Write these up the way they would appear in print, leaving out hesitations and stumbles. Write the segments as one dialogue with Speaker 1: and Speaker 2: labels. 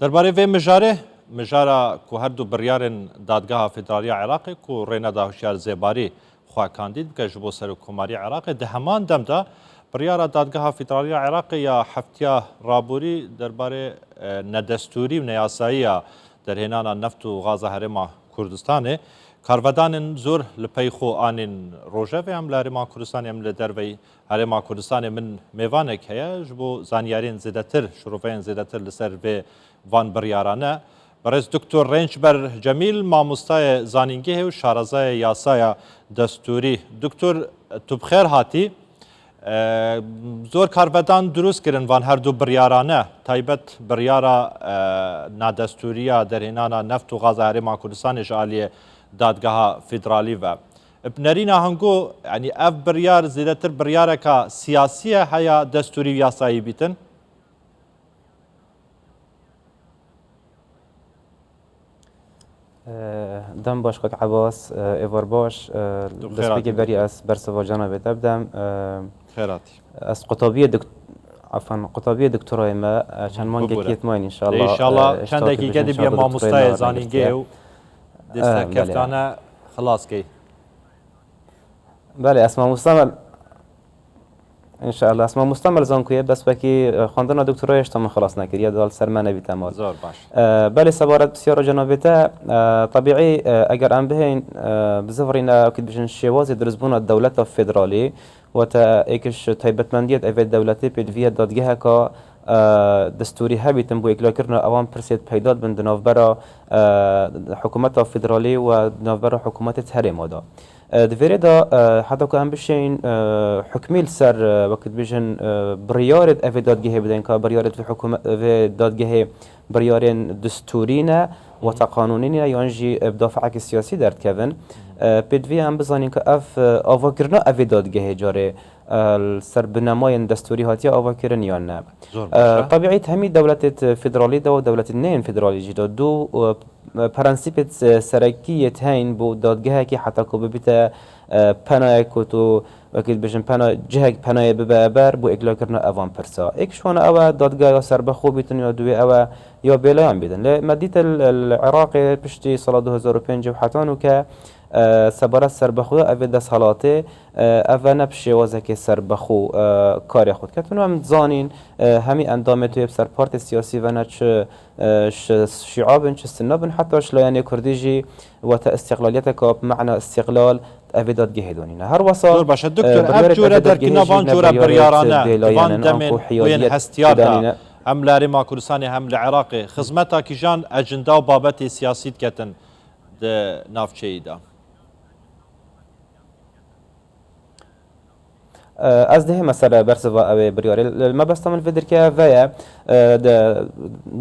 Speaker 1: درباره وی مجاره که هر دو بریارن دادگاه فدرالی عراق که رینا داهوشیار زیباری خواه کاندید که جبو سرکوماری عراق ده همان دم دا بریار دادگاه فدرالی عراق یا هفتیا رابوری درباره ندستوری و نیاسایی در هنان نفت و غاز هرما کردستانه کارودان زور لپیخو آنین روژه و هم لرما کردستان هم لدروی هرما کردستان من میوانه که جبو زانیارین زیدتر شروفین زیدتر لسر و وان بریارانه برای دکتر رنجبر جمیل ماموستای زانینگی و شارزای یاسای دستوری دکتر تو بخیر هاتی زور کاربدان دروست کردن وان هر دو بریارانه تایبت بریارا نادستوریا در هنانا نفت و غاز هرما کردستان جالی دادگاه فدرالی و بنرينا هنگو يعني اف بريار زيادتر بريارك سياسية هيا دستوري ياسايي بيتن
Speaker 2: دم باش قك عباس ايفر باش دسبيكي بري اس برسوا جنابي تبدم
Speaker 1: خيراتي
Speaker 2: اس قطابية دكتوراه ما عشان مانجا كيت ماين ان شاء الله
Speaker 1: ان شاء الله كان دقيقة دي بيا ما مستاي زانينجي و دستا كفتانا خلاص كي
Speaker 2: بله اسماء مستعمل ان شاء الله اسماء مستعمل زانكويه بس بكي خواندن دکترایش تمام خلاص نکرد یا دال سر منبی تمام
Speaker 1: زور باش
Speaker 2: بله سوارت بسیار جنابته طبيعي اگر ام بهین بزفرینا کد بجن شواز درزبون الدولة الفدرالي وتا ایکش تایبتمندیت اوی دولتی پیدویه دادگاه کا دستوری هبی تنبو اکلا کرنا اوان پرسید پیداد بند نافبرا حکومت فدرالی و نافبرا حکومت تهریم دا دویره دا حتی که هم بشین حکمیل سر وقت بجن بریارد اوی دادگاه بدن که بریارد في حکومت اوی دادگاه بریارن دستورینه و تقانونینه یعنی بدافعک سیاسی درد کردن بدوی هم بزنین که آوا کرنا اوی دادگاه جاره سر بنمای دستوری هاتیا آوا کرن یا نه طبيعي همي دولة فدرالي دا و دولة نين فدرالي جدا دو پرنسیپ سرکیت هین بو دادگاه که حتی که ببیت پناه کتو وکیل بجن پناه جهک پناه ببر بو اگلا کرنا اوان پرسا اکشون او دادگاه یا سر بخو بیتن یا دوی او یا بیلایان بیدن لمدیت العراق پشتی سال 2005 و حتانو که سبارت سربخو اوی دست حالاته اوه نبشه وازه که سربخو کاری خود کتونو هم زانین همی اندامه توی بسر پارت سیاسی و نه چه شعابن چه سنابن حتی شلایان کردیجی و تا استقلالیت که بمعنى استقلال اوی دادگه دونینه هر وصال
Speaker 1: باشه دکتر اب جوره در کنوان جوره بریارانه وان دمن وین هستیار دا هم لاری ما کردستانی هم لعراق خدمتا کی جان اجندا و بابت سیاسی کتن ده نافچه دا
Speaker 2: از ده مسألة برسوا أو برياري ما بستعمل في دركة فيا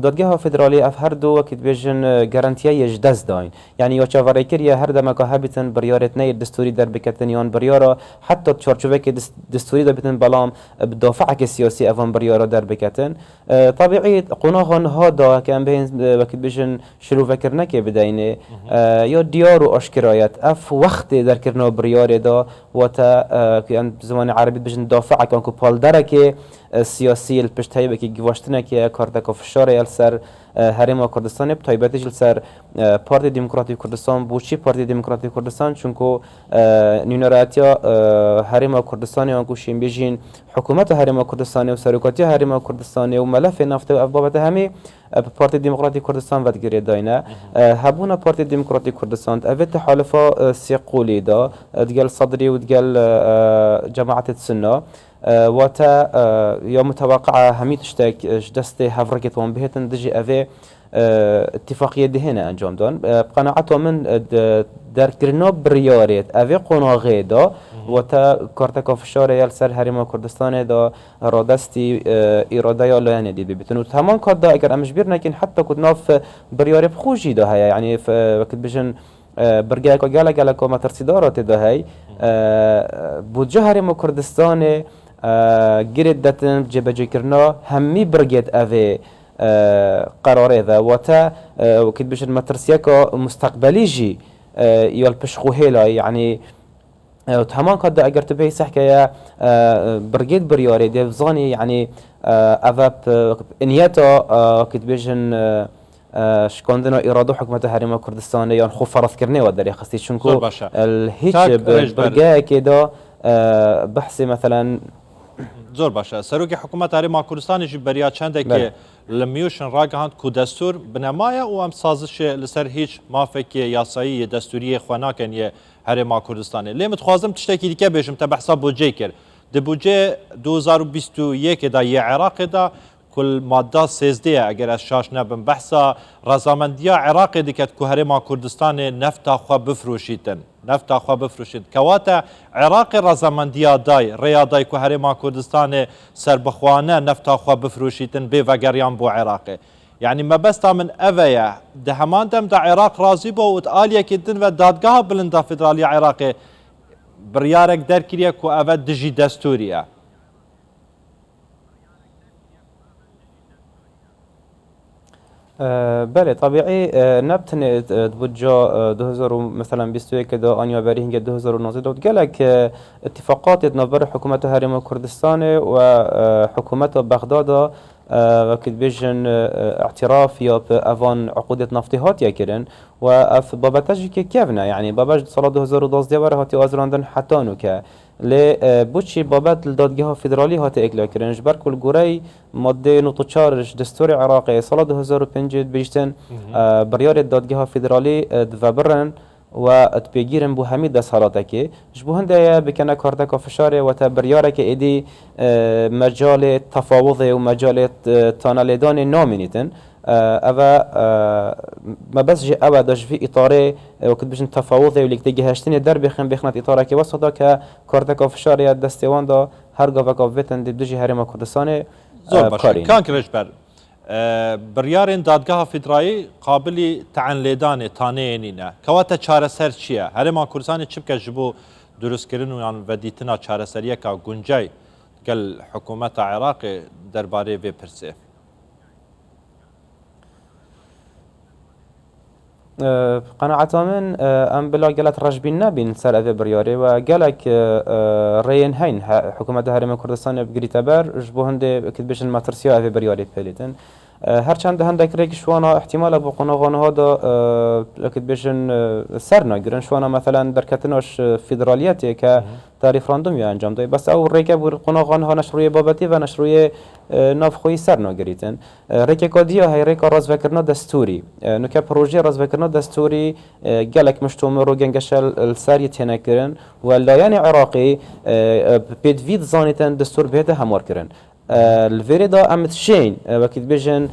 Speaker 2: دادگاه فدرالی اف هر دو وقت بیشن گارانتیای جدز داین یعنی یا چهارای کریه هر دم که هبیتن بریارت نه دستوری در بکتن یان بریارا حتی چارچوبه که دستوری در بتن بلام بدافع که سیاسی اوان بریارا در بکتن طبیعی قناهان ها دا که ام بین وقت بیشن شروع فکر نکه بدینه یا دیار و آشکرایت اف وقت در کرنا بریار دا و تا که زمان عربی بیشن دافع کن که پال درکه سیاسی الپشتهایی بکی گواشتنه که کارتک فشار یال سر هرما کردستان بتایبتی جل سر پارتی دموکراتی کردستان بوچی پارتی دموکراتی کردستان چونکو نینراتیا هرما کردستانی آنکو شیم بیجین حکومت هرما کردستانی و سرکاتی هرما کردستانی و ملف نفت و ابوابت همی پارتی دموکراتی کردستان ودگیری داینه هبونا پارتی دموکراتی کردستان اوت تحالفا سیقولی دا دگل صدری و دگل جماعت السنه واتا یا متوقع هميت اشتاك دست هفركت وان بهتن دجي اوه اتفاقية دهنا انجام دان بقناعته من در كرنا برياريت اوه قناغي دا واتا كارتكا فشار يال سر هرما كردستان دا رادستي اراده يا لانه دي بيتن وتمام كاد دا اگر امش بير نكن حتى كد ناف برياري بخوجي دا هيا يعني وقت بجن برگه که گله که مترسیدارات ده هی بودجه هرما کردستان گرد دتن جبهه کرنا همی برگت اوه قراره ده و تا وقت بشن مترسیه که مستقبلی جی یال پشخوهلا يعني وتهمان كده اگر تبي صح يا برجيد برياري ديفزاني يعني افاب انياتا كتبيجن شكوندنا إرادة حكومة هرم كردستان يعني خوف فرض كرني ودري خستي شنكو الهيج برجاء كده بحث مثلا
Speaker 1: زور باشا سروقي حكومة هرم كردستان يجي بريات شنده كي لميوشن راجعند كو دستور بنمايا وام سازش لسر هیچ مافکی یاسایی دستوری خواناکن یه هرم کردستان لیم تخوازم تشتکی دیگه بهشم تبع حساب بودجه کرد د بودجه 2021 دا یه عراق دا كل ماده 13 اگر از شاش نبن بحثا رضامندی عراق دکت که هرم کردستان نفت خو بفروشیدن نفت خو بفروشید کواته عراق رضامندی دای ریادای که هرم کردستان سربخوانه نفت خو بفروشیدن به وگریان بو عراق يعني ما بس من أفيا ده همان دم ده عراق راضي بو وتقاليا كدن ودادقها بلندا فدرالية عراقي بريارك در كريا كو أفا دجي دستوريا
Speaker 2: بله طبيعي نبتن تبجا 2000 مثلا 21 كده انيا بريهنج 2019 دوت قالك اتفاقات نظر حكومة هرم كردستان وحكومة بغداد وكد بيجن اعتراف يا افان عقودة نفطي هاتيا كرن واف بابتاجي كيفنا يعني باباج صلاة 2012 وره هاتي ازراندن حتى نوكا ل بوشي بابات الدادگاه فدرالی هات اکلا کرن جبر کل گوری ماده نقطه 4 دستور عراقی سال 2005 بیشتن بریار دادگاه فدرالی دفبرن و تبيجيرن بو همي دس حالاتك جبو هنده بكنا كارتك فشار و تبريارك ايدي مجال تفاوض و مجال تانالدان نامنيتن اوه ما بس جي اوه داش في اطاره وكنت بجن تفاوض وليك تجهشتني در بخنت اطاره كي وسطا كارتك فشار يا دستوان دا هر گاوكا ويتن دبجي هرم كردستان
Speaker 1: زور باشه كان كرجبر بریارین دادگاه فدرایی قابلی تعنلیدان تانینه کواته چارەسەر چیه هرم کردستان چی بکه جبو درست کردن و ودیتنا چارەسەریه که گنجای گل حکومت عراق درباره وی پرسه
Speaker 2: قناعة من ام بلا قالت رجبين نابين سر افي برياري وقالك رين هين حكومة هرم كردستان بقري تبر جبو هندي كتبش الماترسيا افي برياري بيليتن هرچند هندك ريك شوانا احتمال ابو قناغان هذا كتبشن سرنا جرن شوانا مثلا دركتناش فيدرالياتي ك ريفراندوم يا انجام داي بس او ريك ابو قناغان ها نشرويه بابتي و نشرويه نافخوي سرنا جريتن ريك كوديا هي ريك راز فكرنا دستوري نو ك بروجي راز فكرنا دستوري قالك مشتوم رو جنگشل الساري تنكرن ولا يعني عراقي بيد فيد زانيتن دستور بهته همار كرن الفيريدا أمت شين وقت بيجن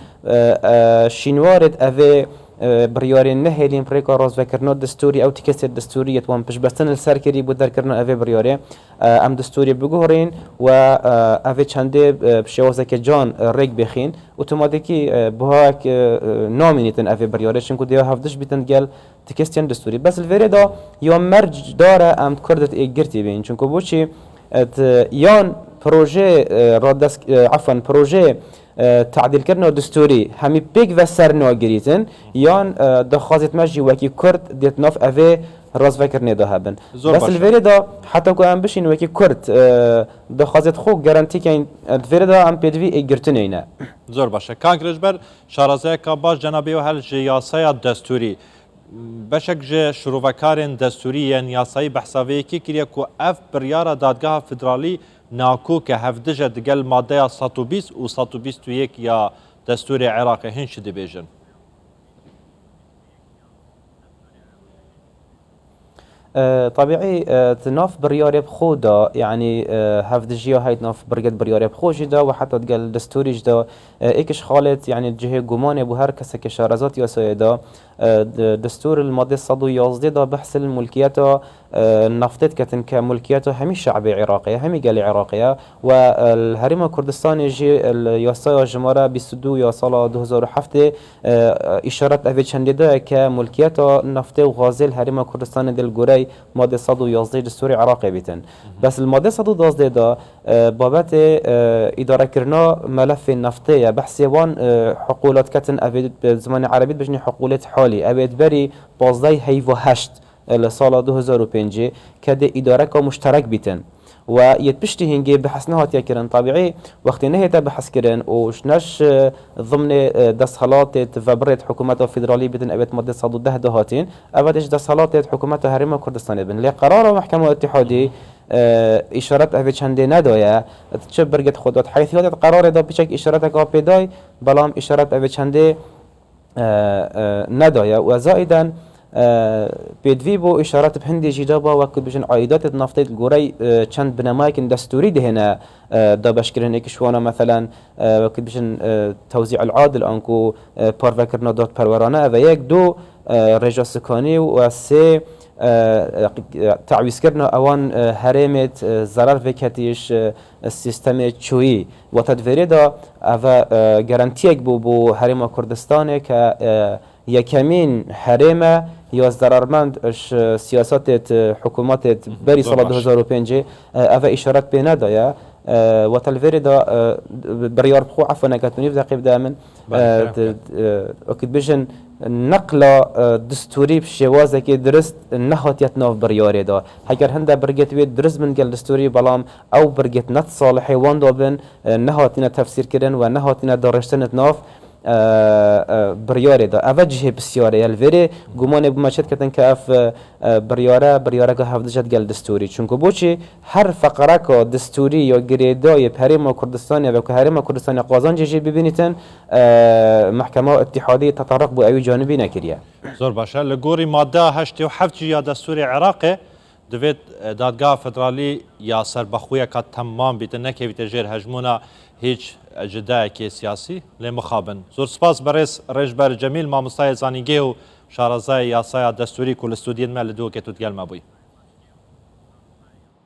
Speaker 2: شينوارد أفي بريارين نهيلين بريكا راز فكرنا دستوري أو تكسر دستورية وان بش بستن السركري بدر كرنا أفي برياري أم دستوري بجوهرين و أفي چنده بشوازك جان ريك بخين اوتوماتيكي بهاك نامينيتن أفي برياري شنكو ديو هفدش بيتن قال تكسر دستوري بس الفيريدا يوم مرج داره أم كردت إيجرتي بين شنكو بوشي يان بروجي رادس عفوا بروجي تعديل كرنا دستوري همي بيك وسرنا جريتن يان دخازت مجي وكي كرد ديت ناف افي راز فكرني ده هبن بس الفيريدا حتى كو ام بشين وكي كرد دخازت خو جارانتي كاين الفيريدا ام بيدفي اجرتنينا
Speaker 1: زور باشه كان رجبر شارازه كباش جنابي وهل جياسايا دستوري بشك جه شروفكارن دستوري يعني ياساي بحسابي كي كريا كو اف بريارا دادگاه فدرالي ناكو كهفدجه دقل ماده 120 و 121 يا دستور عراقي هنش دبيجن
Speaker 2: طبيعي تناف برياري بخودا يعني هفدجيا هاي تناف برقد برياري بخوجي دا وحتى تقال دستوري جدا ايكش خالت يعني جهه جمان ابو هر كسا كشارزات يا دا دستور الماده 111 دا بحث الملكيات نفتت كتن كملكيات همي شعبي عراقيه همي قال عراقيه والهرم كردستان يجي الياسايا جماره بسدو يا سال 2007 اشارات افي چنديده كملكيات نفط وغازل هرم كردستان دل غوري ماده 111 دستور عراقي بيتن بس الماده 112 دا بابت اداره كرنا ملف النفطيه بحث وان حقولات كتن افي زمان عربي بجني حقولات حالي ابيت بري 15 هيفو 8 لسال 2005 كده إدارة مشترك بيتن و يتبشتي هنجي بحث نهات يكرن طبيعي وقت نهيتا بحث كرن وشناش ضمن دسهالات فبرت حكومات الفيدرالية بتن أبيت مادة صادو ده دهاتين أبدش دسهالات حكومات هرم كردستان بن لقرار محكمة الاتحادي إشارات أبي چندي ندايا تشبر قد خدوات حيث هذا قرار دا بيشك إشاراتك أبيداي بلام إشارات أبي چندي ندايا وزائدا بيدوي بو إشارات بهندي جدابا وقت بجن عائدات النفط الجوري چند بنمايكن دستوري دهنا دا بشكرن إكشوانا مثلا وقت بجن توزيع العادل أنكو بارفكرنا دوت برورانه و يك دو رجا سكاني و سه تعويز كرنا اوان هرمت ضرر وكتيش السيستم چوي وتدوير دا اوه گارانتيك بو هرم كردستان که يكمين هرم یا ضررمند سیاست حکومت بری سال 2005 اوه اشارت به ندایا و تلویر دا بریار بخو عفوا نکتونی و دقیق دامن اكيد بيجن نقل دستوري بشوازه كي درست نهاتيت ناف برياري دا هكر هنده برگت ويد درست من قل دستوري بلام او برگت نت صالحي وان دابن نهاتينا تفسير كرن و نهاتينا دارشتنت ناف برياري دا اوجه بسياره يلفري گمان بمشهد كتن كاف برياره که هفدجت قل دستوري چونكو بوچي هر فقره که دستوري یا گريداي بهرم كردستان و كهرم كردستان قازان جي ببينيتن محكمه اتحاديه تطرق بو اي جانبي نكريا
Speaker 1: زور باشا لگوری ماده 87 یا دستور عراق دوید دادگاه فدرالی یا سربخویه که تمام بیت نکویت جیر هجمونا هیچ جدای که سیاسی لمخابن زور سپاس برس رجبر جمیل مامستای زانیگه و شارزای یاسای دستوری کل استودین مل دو که تدگل مبوی